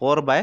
4/3،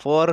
4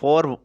4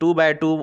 2/2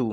2،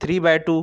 3/2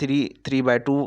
3/2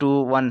2 1،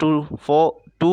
to 4 2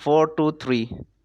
4 to 3.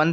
1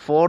4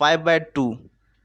5/2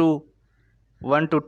to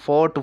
4 to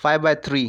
5/3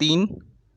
3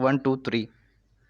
1 2 3،